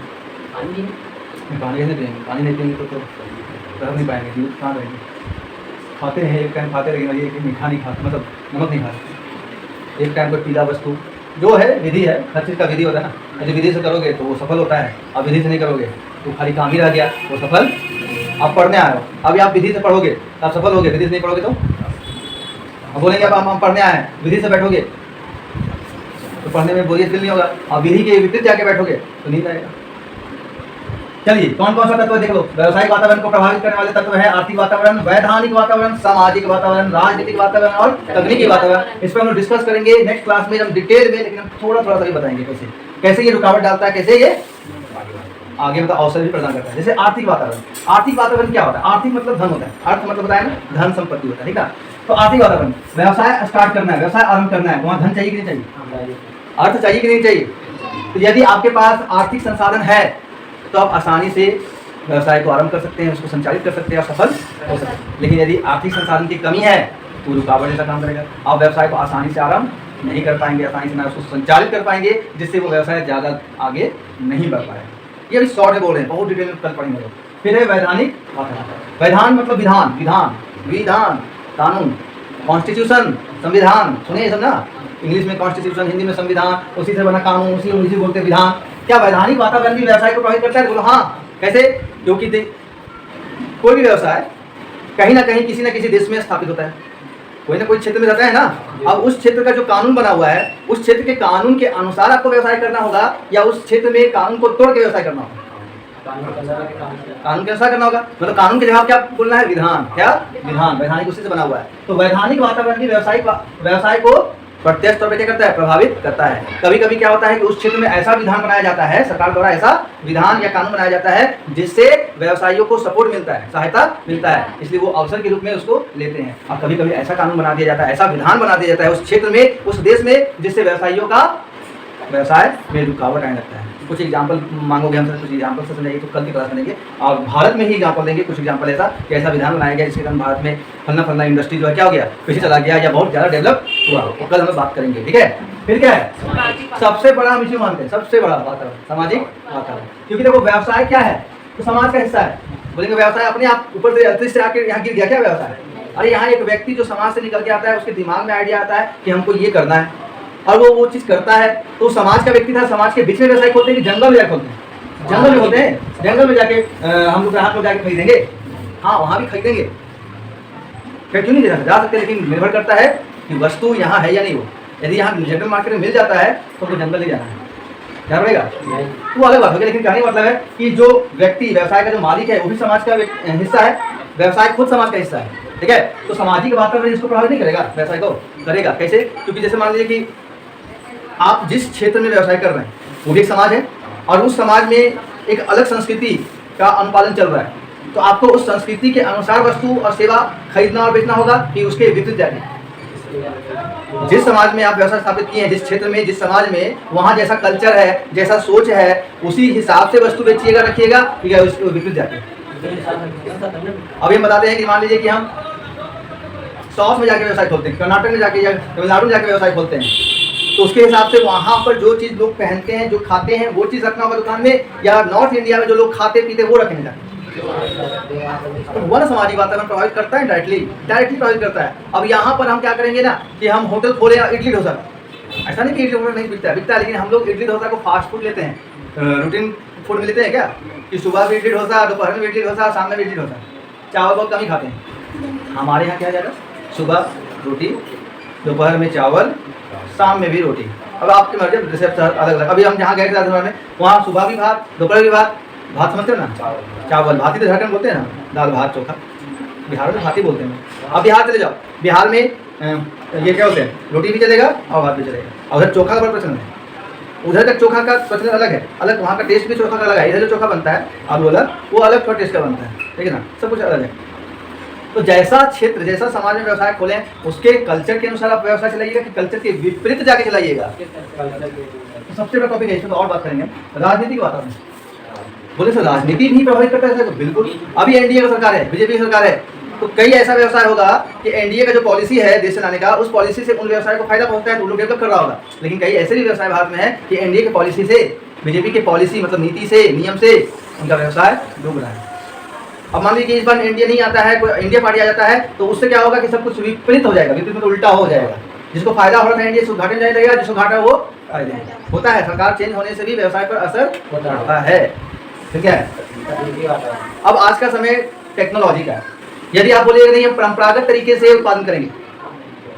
पानी कैसे पिएंगे, पानी नहीं पिएंगे तो रह नहीं पाएंगे, दूध कहाँ रहेंगे। खाते हैं एक टाइम खाते रहेंगे, एक मीठा नहीं खाते, मतलब नमक नहीं खाते, एक टाइम पर पीला वस्तु जो है, विधि है, हर चीज़ का विधि होता है ना। यदि विधि से करोगे तो वो सफल होता है, अब विधि से नहीं करोगे तो खाली काम ही रह गया, वो सफल। आप पढ़ने आए हो, अभी आप विधि से पढ़ोगे तो आप सफल होगे, विधि से नहीं पढ़ोगे तो अब बोलेंगे अब हम पढ़ने आए हैं, विधि से बैठोगे तो पढ़ने में बोरियत फील नहीं होगा, और विधि के विपरीत जाके बैठोगे तो नींद आएगा। चलिए कौन कौन सा तत्व देख लो। व्यावसायिक वातावरण को प्रभावित करने वाले तत्व है आर्थिक वातावरण, वैधानिक वातावरण, सामाजिक वातावरण, राजनीतिक वातावरण और तकनीकी वातावरण। इस पर हम लोग डिस्कस करेंगे नेक्स्ट क्लास में, हम डिटेल में, लेकिन हम थोड़ा थोड़ा सा ही बताएंगे कैसे कैसे ये रुकावट डालता है, कैसे ये आगे मतलब अवसर भी प्रदान करता है। जैसे आर्थिक वातावरण, आर्थिक वातावरण क्या होता है, आर्थिक मतलब धन होता है, अर्थ मतलब बताया ना, धन संपत्ति होता है, ठीक है। तो आर्थिक वातावरण, व्यवसाय स्टार्ट करना है, व्यवसाय आरंभ करना है, वहाँ धन चाहिए कि नहीं चाहिए, अर्थ चाहिए कि नहीं चाहिए। तो यदि आपके पास आर्थिक संसाधन है तो आप आसानी से व्यवसाय को आरंभ कर सकते हैं, उसको संचालित कर सकते हैं और सफल हो सकते हैं। लेकिन यदि आर्थिक संसाधन की कमी है तो रुकावट जैसा काम करेगा, आप व्यवसाय को आसानी से आरंभ नहीं कर पाएंगे, आसानी से ना उसको संचालित कर पाएंगे, जिससे वो व्यवसाय ज़्यादा आगे नहीं बढ़ पाएगा। ये अभी शॉर्ट में बोल रहे हैं, बहुत डिटेल में कल पढ़ेंगे लोग। फिर है वैधानिक वातावरण। वैधान मतलब विधान, विधान विधान कानून, कॉन्स्टिट्यूशन, संविधान, सुनिए सब ना, इंग्लिश में कॉन्स्टिट्यूशन, हिंदी में संविधान, उसी से बना कानून, उसी बोलते हैं विधान। क्या वैधानिक वातावरण भी व्यवसाय को प्रभावित करता है? बोलो हाँ। कैसे? क्योंकि कोई भी व्यवसाय कहीं ना कहीं किसी न किसी देश में स्थापित होता है, कोई ना कोई क्षेत्र में रहता है ना। अब उस क्षेत्र का जो कानून बना हुआ है, उस क्षेत्र के कानून के अनुसार आपको व्यवसाय करना होगा, या उस क्षेत्र में कानून को तोड़ के व्यवसाय करना होगा? कानून के अनुसार करना होगा। मतलब कानून के जवाब क्या बोलना है? विधान। क्या? विधान। वैधानिक उसी से बना हुआ है। तो वैधानिक वातावरण भी व्यवसाय को प्रत्यक्ष तौर पर क्या करता है? प्रभावित करता है। कभी कभी क्या होता है कि उस क्षेत्र में ऐसा विधान बनाया जाता है, सरकार द्वारा ऐसा विधान या कानून बनाया जाता है जिससे व्यवसायियों को सपोर्ट मिलता है, सहायता मिलता है, इसलिए वो अवसर के रूप में उसको लेते हैं। और कभी कभी ऐसा कानून बना दिया जाता है, ऐसा विधान बना दिया जाता है उस क्षेत्र में, उस देश में, जिससे व्यवसायियों का व्यवसाय में रुकावट आने लगता है। कुछ एग्जाम्पल मांगोगे हमसे, कुछ एग्जाम्पल से समझाइए, तो कल की क्लास में देंगे। और भारत में ही एग्जाम्पल देंगे, कुछ एग्जाम्पल ऐसा कि ऐसा विधान बनाया गया जिसके कारण भारत में फलना इंडस्ट्री जो है क्या हो गया, पीछे चला गया या बहुत ज़्यादा डेवलप हुआ, तो कल हम लोग बात करेंगे, ठीक है। फिर क्या है, सबसे बड़ा हम इसी मानते हैं, सबसे बड़ा वातावरण, सामाजिक वातावरण। क्योंकि देखो व्यवसाय क्या है, तो समाज का हिस्सा है। बोलेंगे व्यवसाय अपने आप ऊपर से अंतरिक्ष से आके यहाँ गिर गया, क्या व्यवसाय? अरे यहाँ एक व्यक्ति जो समाज से निकल के आता है, उसके दिमाग में आइडिया आता है कि हमको ये करना है, और वो चीज़ करता है। तो समाज का व्यक्ति था, समाज के बीच में व्यवसाय खोलते हैं कि जंगल में जाकर खोलते हैं? जंगल में खोलते हैं। जंगल में जाके हम लोग ग्राहक लोग जाके खरीदेंगे, हाँ वहाँ भी खरीदेंगे, क्या क्यों नहीं जा सकते, लेकिन निर्भर करता है कि वस्तु यहाँ है या नहीं। वो यदि यहाँ जनरल मार्केट में मिल जाता है तो जंगल ले जाना है, ध्यान रहेगा, वो अलग बात होगी। लेकिन कहने का मतलब है कि जो व्यक्ति व्यवसाय का जो मालिक है वो भी समाज का हिस्सा है, व्यवसाय खुद समाज का हिस्सा है, ठीक है। तो सामाजिक वातावरण इसको प्रभावित नहीं करेगा, व्यवसाय को करेगा। कैसे? क्योंकि जैसे मान लीजिए कि आप जिस क्षेत्र में व्यवसाय कर रहे हैं वो भी एक समाज है, और उस समाज में एक अलग संस्कृति का अनुपालन चल रहा है, तो आपको उस संस्कृति के अनुसार वस्तु और सेवा खरीदना और बेचना होगा कि उसके विपरीत जाके। जिस समाज में आप व्यवसाय स्थापित किए हैं, जिस क्षेत्र में, जिस समाज में, वहाँ जैसा कल्चर है, जैसा सोच है, उसी हिसाब से वस्तु बेचिएगा, रखिएगा, ठीक है, उसके विपरीत जाके। अभी हम बताते हैं कि मान लीजिए कि हम साउथ में जाके व्यवसाय खोलते हैं, कर्नाटक में जाके या तमिलनाडु में जाके व्यवसाय खोलते हैं, तो उसके हिसाब से वहाँ पर जो चीज़ लोग पहनते हैं, जो खाते हैं, वो चीज़ रखना होगा दुकान में, या नॉर्थ इंडिया में जो लोग खाते पीते वो रखेंगे जाके। तो वो ना सामाजिक वातावरण प्रभावित करता है, डायरेक्टली प्रभावित करता है। अब यहाँ पर हम क्या करेंगे ना कि हम होटल खोले इडली डोसा, ऐसा नहीं कि इडली डोसा नहीं बिकता है, लेकिन हम लोग इडली डोसा को फास्ट फूड लेते हैं, रूटीन फूड में लेते हैं क्या, कि सुबह भी इडली डोसा, दोपहर में इडली डोसा, शाम में इडली डोसा, चावल बहुत कम ही खाते हैं। हमारे यहाँ क्या ज़्यादा, सुबह रोटी, दोपहर में चावल, शाम में भी रोटी। अब आपके मर्जी रिसेप्ट अलग अलग। अभी हम जहाँ गए थे राजस्थान में, वहाँ सुबह भी भात, दोपहर भी भात समझते हो ना, चावल भात ही तो झारखंड बोलते हैं ना, दाल भात चोखा, बिहार में भात ही बोलते हैं। अब बिहार चले जाओ, बिहार में ये क्या बोलते हैं, रोटी भी चलेगा और भात भी चलेगा। उधर चोखा का बड़ा प्रचलन है, उधर का चोखा का प्रचलन अलग है, अलग वहाँ का टेस्ट भी चोखा का अलग है। इधर जो चोखा बनता है आलू वाला, वो अलग थोड़ा टेस्ट का बनता है, ठीक है ना, सब कुछ अलग है। तो जैसा क्षेत्र, जैसा समाज में व्यवसाय खोलें, उसके कल्चर के अनुसार आप व्यवसाय चलाइएगा कि कल्चर के विपरीत जाके चलाइएगा। तो सबसे बड़ा टॉपिक है, इसमें तो और बात करेंगे, राजनीतिक वातावरण। बोले सर राजनीति भी प्रभावित करता है? तो बिल्कुल। अभी एनडीए का सरकार है, बीजेपी की सरकार है, तो कई ऐसा व्यवसाय होगा कि एनडीए का जो पॉलिसी है देश चलाने का, उस पॉलिसी से उन व्यवसाय को फायदा पहुंचता है, तो वो लोग डेवलप कर रहा होगा। लेकिन कई ऐसे भी व्यवसाय भारत में है कि एनडीए की पॉलिसी से, बीजेपी की पॉलिसी मतलब नीति से, नियम से उनका व्यवसाय डूब रहा है। अब मान लीजिए कि इस बार इंडिया नहीं आता है, कोई इंडिया पार्टी आ जाता है, तो उससे क्या होगा कि सब कुछ विपरीत हो जाएगा, विपरीत मतलब उल्टा हो जाएगा। जिसको फायदा हो रहा था इंडिया, घाटे में जाएगा, जिसको घाटा वो फायदे होता है। सरकार चेंज होने से भी व्यवसाय पर असर पड़ता है, ठीक है। अब आज का समय टेक्नोलॉजी का है। यदि आप बोलिएगा नहीं हम परंपरागत तरीके से उत्पादन करेंगे,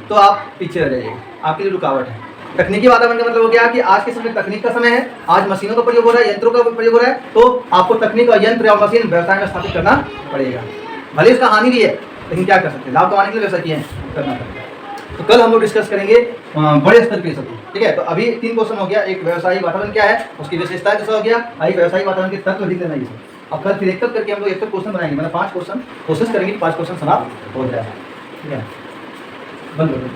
तो आप पीछे रह जाइएगा, आपकी जो रुकावट है। तकनीकी वातावरण का मतलब हो गया कि आज के समय तकनीक का समय है, आज मशीनों का प्रयोग हो रहा है, यंत्रों का प्रयोग हो रहा है, तो आपको तकनीक और यंत्र और मशीन व्यवसाय में स्थापित करना पड़ेगा। भले इसका हानि भी है, लेकिन क्या कर सकते हैं, लाभ कमाने के लिए व्यवसाय किए हैं, करना पड़ेगा। तो कल हम लोग डिस्कस करेंगे बड़े स्तर पे सब, ठीक है। तो अभी 3 क्वेश्चन हो गया, एक व्यवसायिक वातावरण क्या है, उसकी विशेषताएं कैसा हो गया, एक व्यवसायिक वातावरण के तत्व लिख देना। अब कल फिर एक करके हम लोग एक क्वेश्चन बनाएंगे, मतलब 5 क्वेश्चन कोशिश करेंगे कि 5 क्वेश्चन समाप्त हो जाए, ठीक है। बंद कर दो।